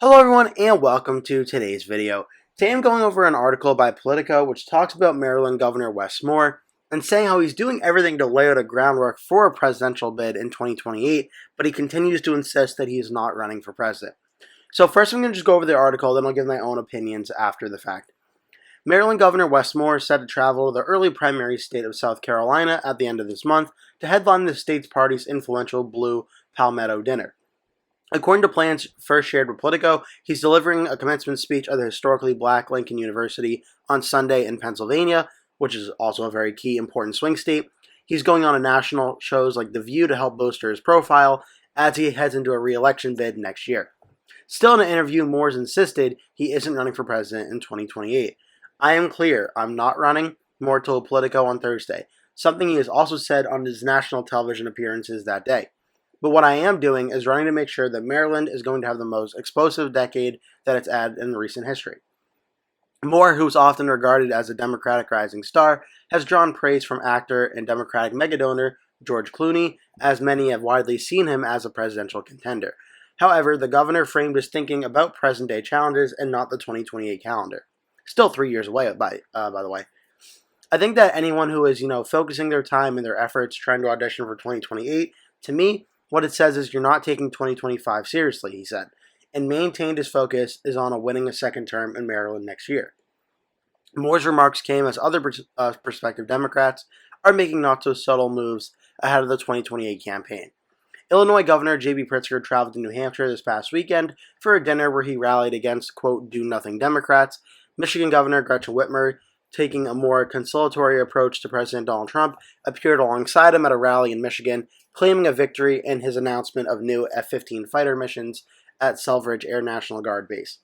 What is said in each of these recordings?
Hello everyone and welcome to today's video. Today I'm going over an article by Politico which talks about Maryland Governor Wes Moore and saying how he's doing everything to lay out a groundwork for a presidential bid in 2028, but he continues to insist that he is not running for president. So first I'm going to just go over the article, then I'll give my own opinions after the fact. Maryland Governor Wes Moore is set to travel to the early primary state of South Carolina at the end of this month to headline the state's party's influential Blue Palmetto Dinner. According to plans first shared with Politico, he's delivering a commencement speech at the historically black Lincoln University on Sunday in Pennsylvania, which is also a very key important swing state. He's going on to national shows like The View to help bolster his profile as he heads into a re-election bid next year. Still in an interview, Moore's insisted he isn't running for president in 2028. "I am clear, I'm not running," Moore told Politico on Thursday, something he has also said on his national television appearances that day. "But what I am doing is running to make sure that Maryland is going to have the most explosive decade that it's had in recent history." Moore, who's often regarded as a Democratic rising star, has drawn praise from actor and Democratic megadonor George Clooney, as many have widely seen him as a presidential contender. However, the governor framed his thinking about present-day challenges and not the 2028 calendar. Still 3 years away, by the way. I think that anyone who is, focusing their time and their efforts trying to audition for 2028, to me, what it says is you're not taking 2025 seriously, he said, and maintained his focus is on winning a second term in Maryland next year. Moore's remarks came as other prospective Democrats are making not-so-subtle moves ahead of the 2028 campaign. Illinois Governor J.B. Pritzker traveled to New Hampshire this past weekend for a dinner where he rallied against, quote, do-nothing Democrats. Michigan Governor Gretchen Whitmer, taking a more conciliatory approach to President Donald Trump, appeared alongside him at a rally in Michigan, claiming a victory in his announcement of new F-15 fighter missions at Selfridge Air National Guard Base.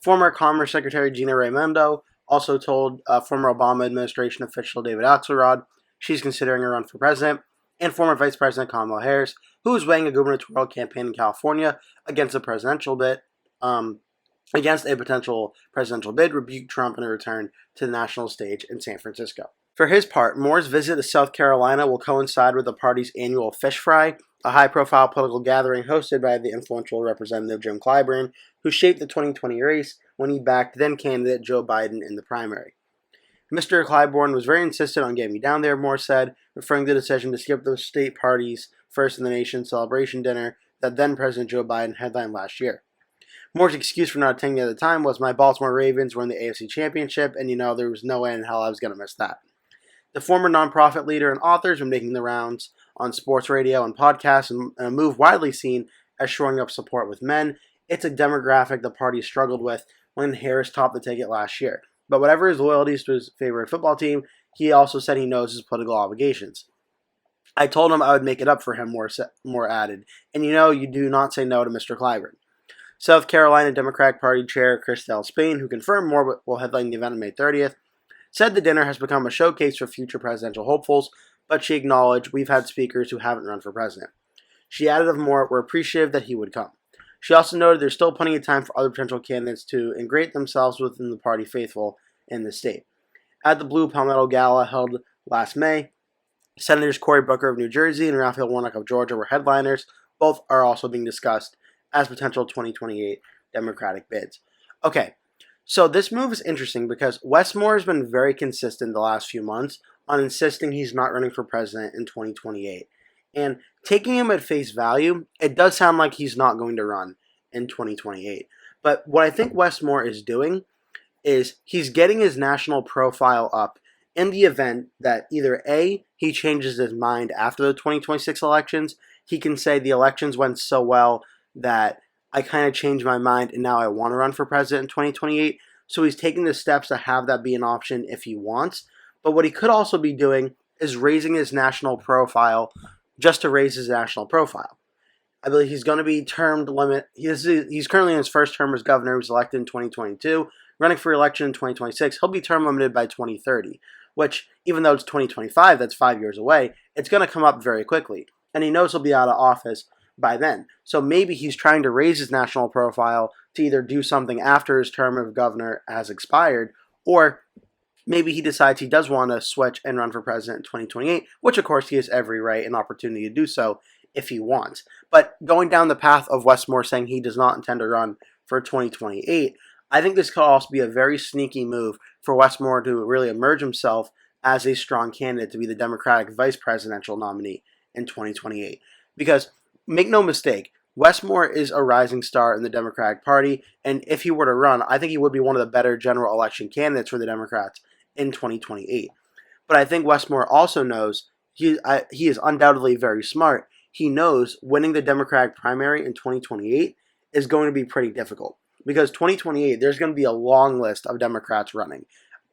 Former Commerce Secretary Gina Raimondo also told former Obama administration official David Axelrod she's considering a run for president, and former Vice President Kamala Harris, who is weighing a gubernatorial campaign in California against a potential presidential bid, rebuked Trump in a return to the national stage in San Francisco. For his part, Moore's visit to South Carolina will coincide with the party's annual Fish Fry, a high-profile political gathering hosted by the influential Representative Jim Clyburn, who shaped the 2020 race when he backed then-candidate Joe Biden in the primary. "Mr. Clyburn was very insistent on getting me down there," Moore said, referring to the decision to skip the state party's first-in-the-nation celebration dinner that then-President Joe Biden headlined last year. Moore's excuse for not attending at the time was, "My Baltimore Ravens were in the AFC Championship, and there was no way in hell I was going to miss that." The former nonprofit leader and author has been making the rounds on sports radio and podcasts, and a move widely seen as shoring up support with men. It's a demographic the party struggled with when Harris topped the ticket last year. But whatever his loyalties to his favorite football team, he also said he knows his political obligations. "I told him I would make it up for him," Moore added. "And you do not say no to Mr. Clyburn." South Carolina Democratic Party Chair Christelle Spain, who confirmed Moore will headline the event on May 30th, said the dinner has become a showcase for future presidential hopefuls, but she acknowledged we've had speakers who haven't run for president. She added of Moore, "We're appreciative that he would come." She also noted there's still plenty of time for other potential candidates to ingrate themselves within the party faithful in the state. At the Blue Palmetto Gala held last May, Senators Cory Booker of New Jersey and Raphael Warnock of Georgia were headliners. Both are also being discussed as potential 2028 Democratic bids. Okay, so this move is interesting because Wes Moore has been very consistent the last few months on insisting he's not running for president in 2028. And taking him at face value, it does sound like he's not going to run in 2028. But what I think Wes Moore is doing is he's getting his national profile up in the event that either A, he changes his mind after the 2026 elections. He can say the elections went so well that I kind of changed my mind and now I want to run for president in 2028. So he's taking the steps to have that be an option if he wants. But what he could also be doing is raising his national profile just to raise his national profile. I believe he's going to be termed limit. He's currently in his first term as governor. He was elected in 2022. Running for election in 2026, he'll be term limited by 2030, which, even though it's 2025, that's 5 years away, it's going to come up very quickly. And he knows he'll be out of office by then. So maybe he's trying to raise his national profile to either do something after his term of governor has expired, or maybe he decides he does want to switch and run for president in 2028, which of course he has every right and opportunity to do so if he wants. But going down the path of Wes Moore saying he does not intend to run for 2028, I think this could also be a very sneaky move for Wes Moore to really emerge himself as a strong candidate to be the Democratic vice presidential nominee in 2028. Because, make no mistake, Wes Moore is a rising star in the Democratic Party, and if he were to run, I think he would be one of the better general election candidates for the Democrats in 2028. But I think Wes Moore also knows he is undoubtedly very smart. He knows winning the Democratic primary in 2028 is going to be pretty difficult. Because 2028, there's going to be a long list of Democrats running.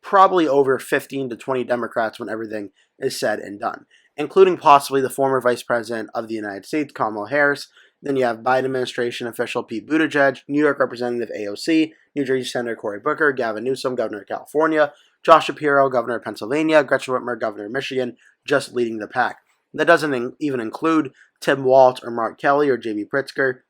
Probably over 15 to 20 Democrats when everything is said and done, including possibly the former Vice President of the United States, Kamala Harris. Then you have Biden administration official Pete Buttigieg, New York Representative AOC, New Jersey Senator Cory Booker, Gavin Newsom, Governor of California, Josh Shapiro, Governor of Pennsylvania, Gretchen Whitmer, Governor of Michigan, just leading the pack. That doesn't even include Tim Walz or Mark Kelly or J.B. Pritzker,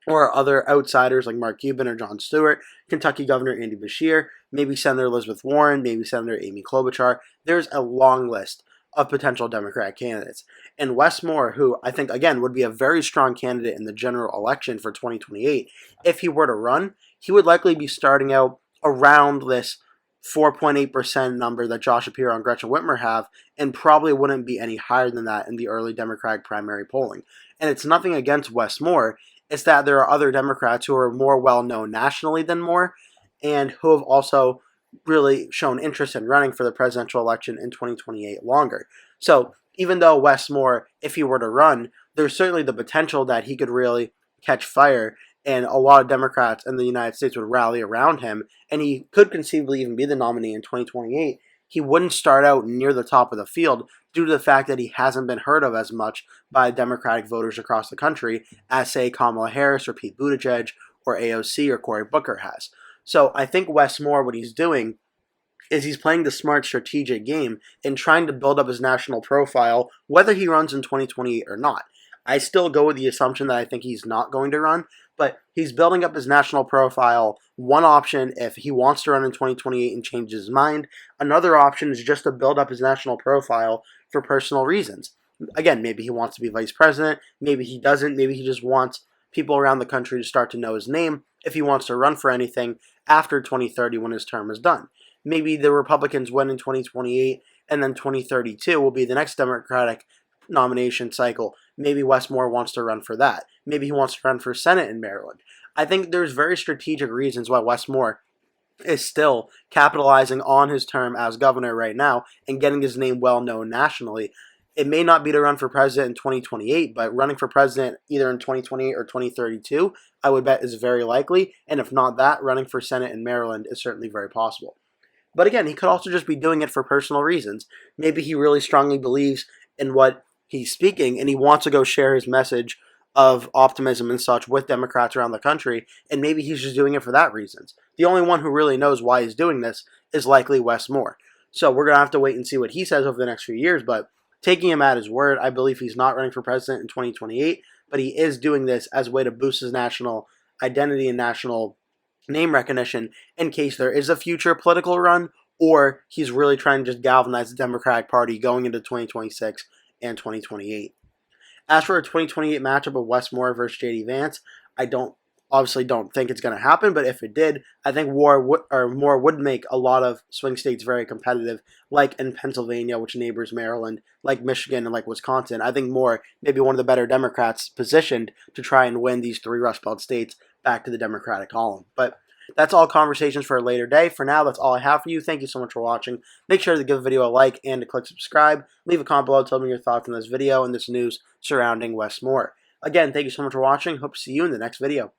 or other outsiders like Mark Cuban or Jon Stewart, Kentucky Governor Andy Beshear, maybe Senator Elizabeth Warren, maybe Senator Amy Klobuchar. There's a long list of potential Democratic candidates. And Wes Moore, who I think, again, would be a very strong candidate in the general election for 2028, if he were to run, he would likely be starting out around this 4.8% number that Josh Shapiro and Gretchen Whitmer have, and probably wouldn't be any higher than that in the early Democratic primary polling. And it's nothing against Wes Moore. It's that there are other Democrats who are more well-known nationally than Moore, and who have also really shown interest in running for the presidential election in 2028 longer. So even though Wes Moore, if he were to run, there's certainly the potential that he could really catch fire, and a lot of Democrats in the United States would rally around him, and he could conceivably even be the nominee in 2028. He wouldn't start out near the top of the field due to the fact that he hasn't been heard of as much by Democratic voters across the country as, say, Kamala Harris or Pete Buttigieg or AOC or Cory Booker has. So I think Wes Moore, what he's doing is he's playing the smart strategic game and trying to build up his national profile, whether he runs in 2028 or not. I still go with the assumption that I think he's not going to run, but he's building up his national profile. One option, if he wants to run in 2028 and change his mind. Another option is just to build up his national profile for personal reasons. Again, maybe he wants to be vice president. Maybe he doesn't. Maybe he just wants people around the country to start to know his name if he wants to run for anything after 2030 when his term is done. Maybe the Republicans win in 2028, and then 2032 will be the next Democratic nomination cycle. Maybe Wes Moore wants to run for that. Maybe he wants to run for Senate in Maryland. I think there's very strategic reasons why Wes Moore is still capitalizing on his term as governor right now and getting his name well known nationally. It may not be to run for president in 2028, but running for president either in 2028 or 2032, I would bet is very likely. And if not that, running for Senate in Maryland is certainly very possible. But again, he could also just be doing it for personal reasons. Maybe he really strongly believes in what he's speaking, and he wants to go share his message of optimism and such with Democrats around the country, and maybe he's just doing it for that reasons. The only one who really knows why he's doing this is likely Wes Moore. So we're going to have to wait and see what he says over the next few years, but taking him at his word, I believe he's not running for president in 2028, but he is doing this as a way to boost his national identity and national name recognition in case there is a future political run, or he's really trying to just galvanize the Democratic Party going into 2026 and 2028. As for a 2028 matchup of Wes Moore versus J.D. Vance, I obviously don't think it's going to happen, but if it did, I think Moore would make a lot of swing states very competitive, like in Pennsylvania, which neighbors Maryland, like Michigan, and like Wisconsin. I think Moore may be one of the better Democrats positioned to try and win these three Rust Belt states back to the Democratic column. But that's all conversations for a later day. For now, that's all I have for you. Thank you so much for watching. Make sure to give the video a like and to click subscribe. Leave a comment below telling me your thoughts on this video and this news surrounding Wes Moore. Again, thank you so much for watching. Hope to see you in the next video.